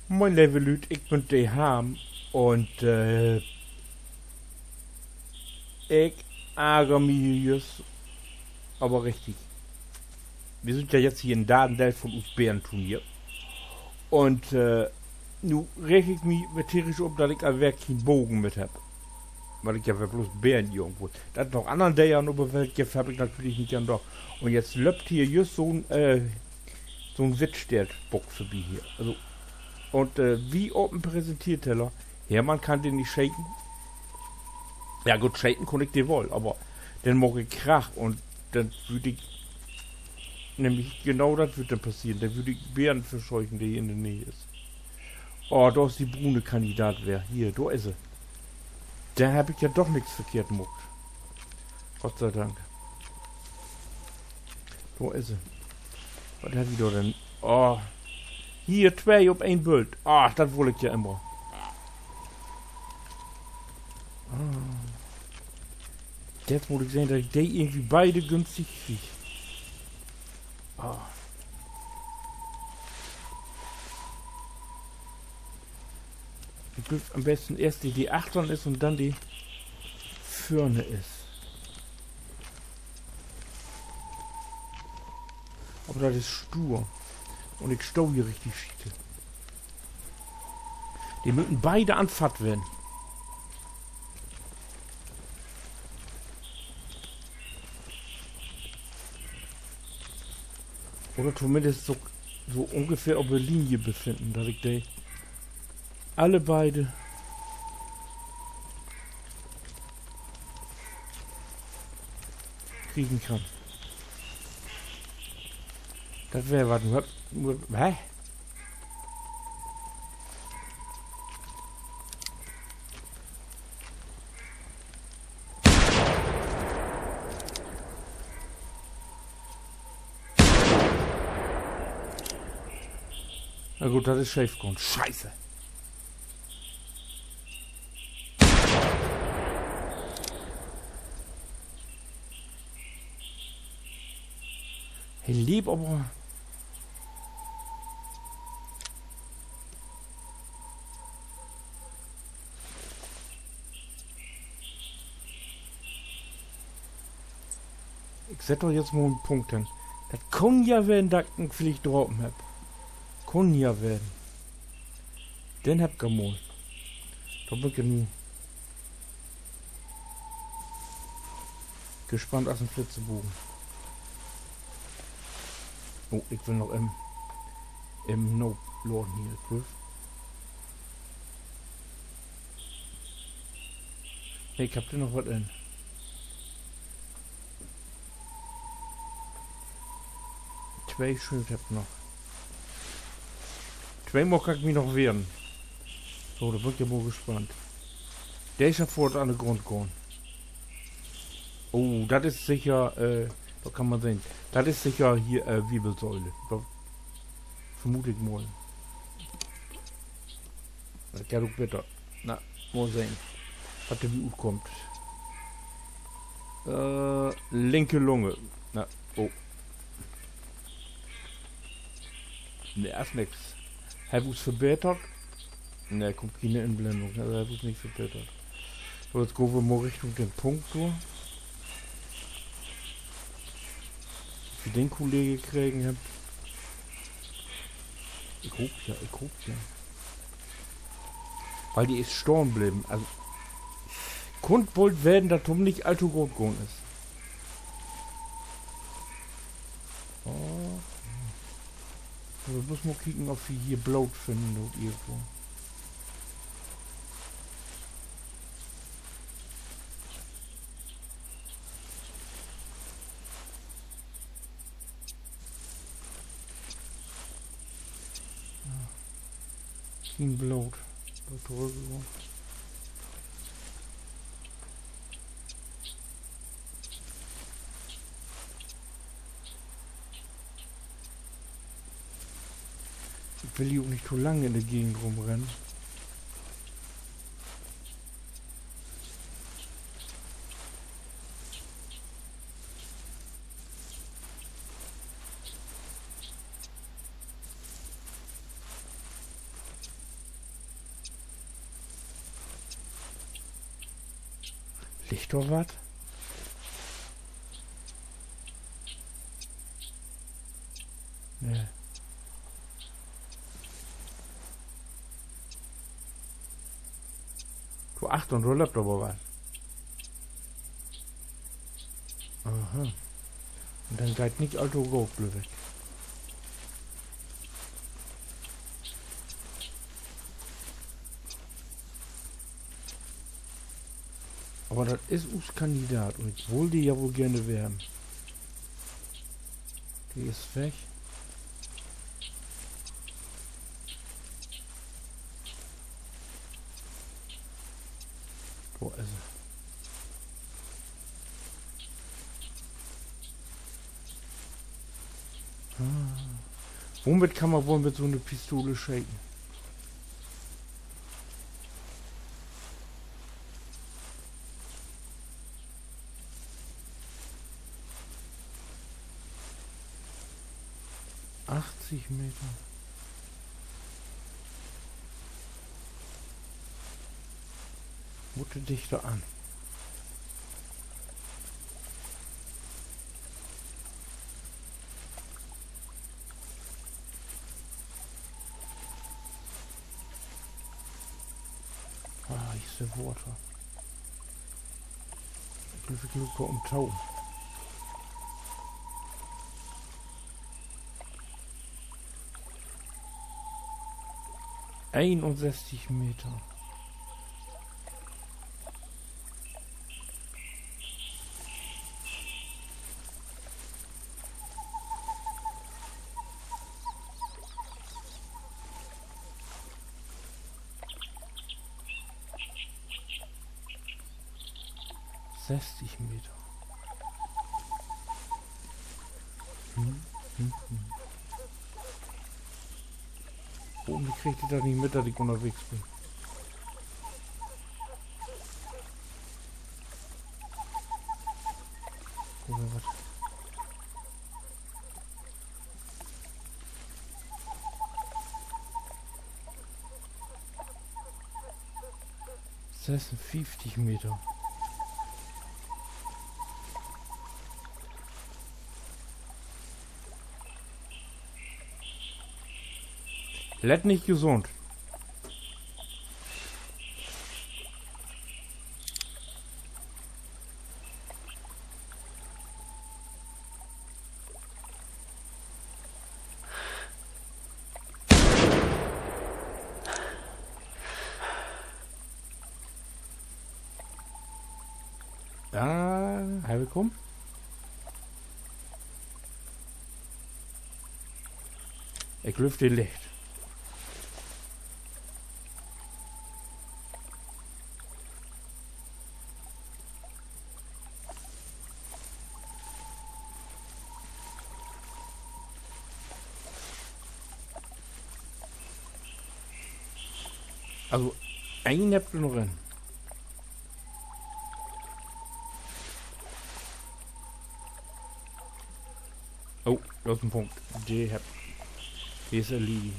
Moin lieve Lüd, ik ben de Ham und ich ärgere mich jetzt aber richtig. Wir sind ja jetzt hier in Dadendell von Bärenturnier und nu reg ich mich tierisch ob, dass ich ein Werk keinen Bogen mit hab. Weil ich ja bloß Bären irgendwo. Das noch anderen Dächern über Welt gibt, hab ich natürlich nicht dann doch. Und jetzt löppt hier just so ein Wittstert-Bock vorbei hier. Also, und wie oben Präsentierteller. Hermann kann den nicht shaken. Ja gut, shaken kann ich den wohl, aber dann mache ich Krach und dann würde ich nämlich genau das würde dann passieren. Dann würde ich Bären verscheuchen, der hier in der Nähe ist. Oh, da ist die brune Kandidat wer. Hier, da ist sie. Da habe ich ja doch nichts verkehrt gemacht. Gott sei Dank. Da ist sie. Was hat die da denn? Oh. Hier, zwei auf ein Bild. Ach, das wollte ich ja immer. Ah. Jetzt muss ich sehen, dass ich die irgendwie beide günstig kriege. Ah. Ich will am besten erst die 8 ist und dann die Firne ist. Aber das ist stur. Und ich stau hier richtig schiete. Die müssen beide anfahrt werden. Oder zumindest so ungefähr auf der Linie befinden, dass ich die alle beide kriegen kann. Das wäre was. Hä? Na gut, das ist Schäfgrund. Scheiße. Hey, lieb, aber... Ich setz doch jetzt mal einen Punkt hin. Das kann ja werden, dass ich vielleicht droppen hab. Kann ja werden. Den hab ich mal. Da bin ich genug. Gespannt aus dem Flitzebogen. Oh, ich will noch im No-Lord hier prüfen. Nee, ich hab da noch was in. Zwei Schritt hab noch. Zweimal kann ich mich noch wehren. So, da bin ich ja wohl gespannt. Der ist ja fort an den Grund gegangen. Oh, das ist sicher, da kann man sehen. Das ist sicher hier, Wirbelsäule. Da vermute ich mal. Das geht auch bitter. Na, mal sehen. Was der wie gut kommt. Linke Lunge. Na, oh. Ne, erst nix. Habe ich es verbessert? Ne, kommt keine Inblendung. Also habe ich es nicht verbessert. So, jetzt gehen wir mal Richtung den Punkt durch. Für den Kollege kriegen hab. Ich guck ja. Weil die ist storn bleiben. Also, Kundbold werden, dass Tom nicht allzu gut gegangen ist. Oh. Also, muss mal kicken, ob wir hier Blut finden oder irgendwo. Kein Blut. Ich will hier auch nicht zu lange in der Gegend rumrennen. Ich doch was? Ne. Du Achtung, du läuft aber was. Aha. Und dann geht nicht Alto Go weg. Aber das ist uns Kandidat und ich wollte die ja wohl gerne werden. Die ist weg. Wo ist sie? Womit kann man wohl mit so einer Pistole shaken? Meter. Mute dich da an. Ah, ich sehe Water. Ich will genug um Tau. ...61 Meter. Meter. Warum kriegt ihr das nicht mit, dass ich unterwegs bin? Oder was? Das heißt 50 Meter. Lädt nicht gesund. Da, halbe komm. Ich lüfte Licht. Also, einen habt ihr noch drin. Oh, das ist ein Punkt. Die ist erledigt.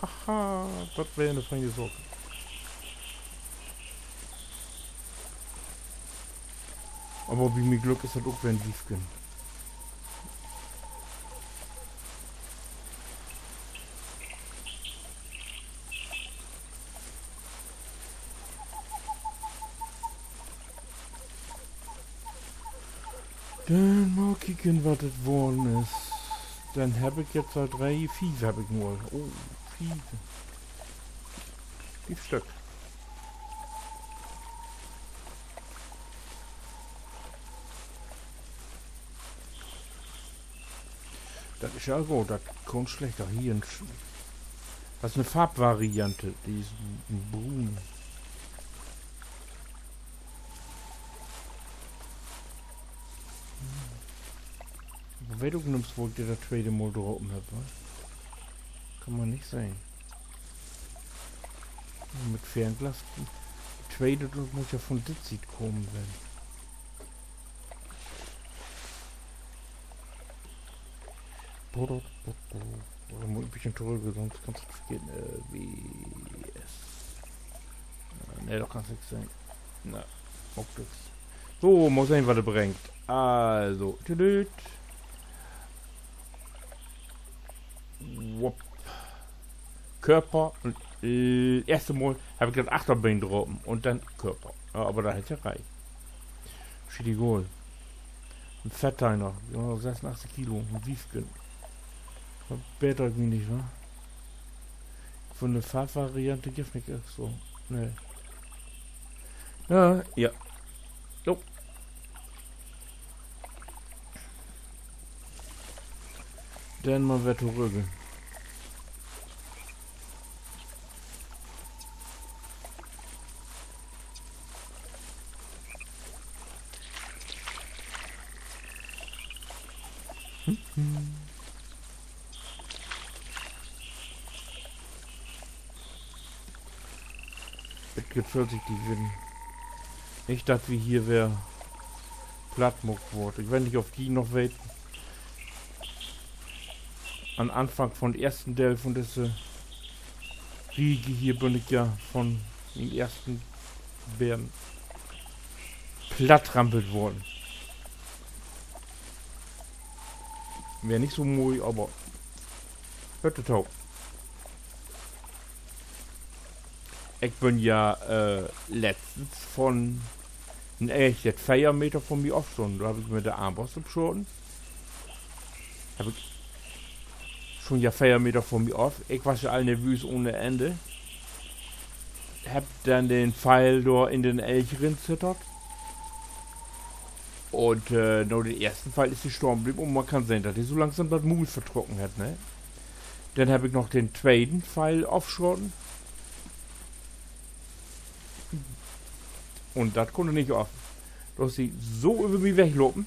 Haha, das wäre eine feine Sorge. Aber wie mir Glück ist, hat auch ein Wiefgen. Dann mal kicken, was das geworden ist. Dann habe ich jetzt halt 3, 4 habe ich nur. Oh, 4. 5 Stück. Das ist ja gut, das kommt schlechter. Hier ein das ist eine Farbvariante, die ist brun. Wenn du nimmst, wo dir der zweite Mal drauf hat, was? Kann man nicht sehen. Mit Fernglas. Die zweite muss ja von Dizit kommen, wenn. Oder muss ein bisschen drüber, sonst kannst du es vergessen. Wie es. Ne, doch kannst du nichts sehen. Na. So, muss sehen, was er bringt. Also, tüdüt. Wupp. Körper und erste Mal habe ich gerade Achterbein drauf und dann Körper. Ja, aber da hätte ja reicht. Schiedigol. Ein Fettteiner. Ja, 86 Kilo. Ein Wiefgen. Verbessert mich nicht, wa? Von der Farbvariante gibt nicht so. Ne. Ja, ja. So. Dann mal wieder zurück. Es gibt sich die Wind. Nicht, dass wir hier wer plattmuckt wurde. Ich werde nicht auf die noch warten. Am Anfang von ersten Teil von dieser Riege hier bin ich ja von den ersten Bären plattrampelt worden. Wäre nicht so mooi, aber hörte tau. Ich bin ja letztens von ein echt jetzt 4 Meter von mir aufgestoßen. Da habe ich mit der Armbrust geschossen. Habe ich schon ja 4 Meter von mir auf. Ich war ja all nervös ohne Ende. Hab dann den Pfeil da in den Elch zittert. Und nur den ersten Pfeil ist gestorben geblieben und man kann sehen, dass die so langsam das Mund vertrocken hat, ne? Dann habe ich noch den zweiten Pfeil aufgeschossen. Und das konnte nicht auf. Dass sie so über mich weglopen.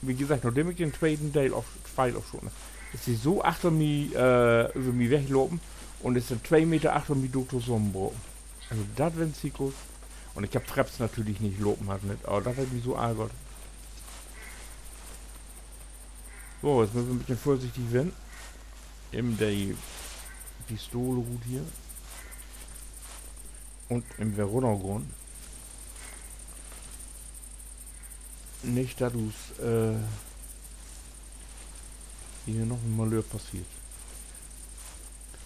Wie gesagt, nachdem ich den zweiten Pfeil aufschossen, ist sie so achter mich, über mich weglopen und ist dann 2 Meter achter mich durch zusammengebrochen. Also das wenn sie gut. Und ich hab Treps natürlich nicht lopen hat nicht, aber das hat mich so ärgert. So, jetzt müssen wir ein bisschen vorsichtig werden. Im der Pistole gut hier. Und im Verona-Grund. Nicht, dass hier noch ein Malheur passiert.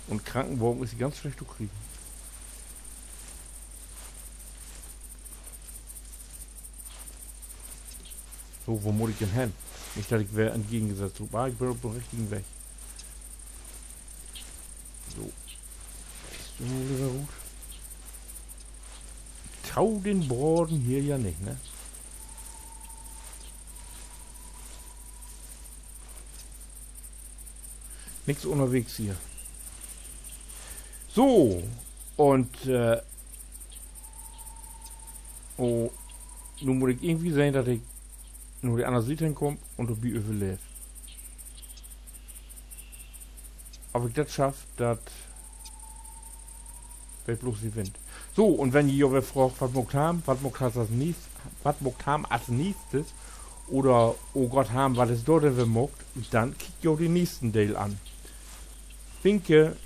Und Krankenwagen ist ganz schlecht zu kriegen. So, wo muss ich denn hin? Nicht, dass ich wer entgegengesetzt habe. Ah, ich bin auf dem richtigen Weg. So. Pistole wäre gut. Trau den Borden hier ja nicht, ne? Nichts unterwegs hier. So. Und, oh. Nun muss ich irgendwie sehen, dass ich nur die andere Seite hinkomme und auf die überlebt. Ob ich das schaffe, das wird bloß die Wind. So, und wenn ihr wer fragt, was muckt haben als nächstes, oder oh Gott haben, was ist dort, wer muckt, dann kickt ihr den nächsten Teil an. Winke.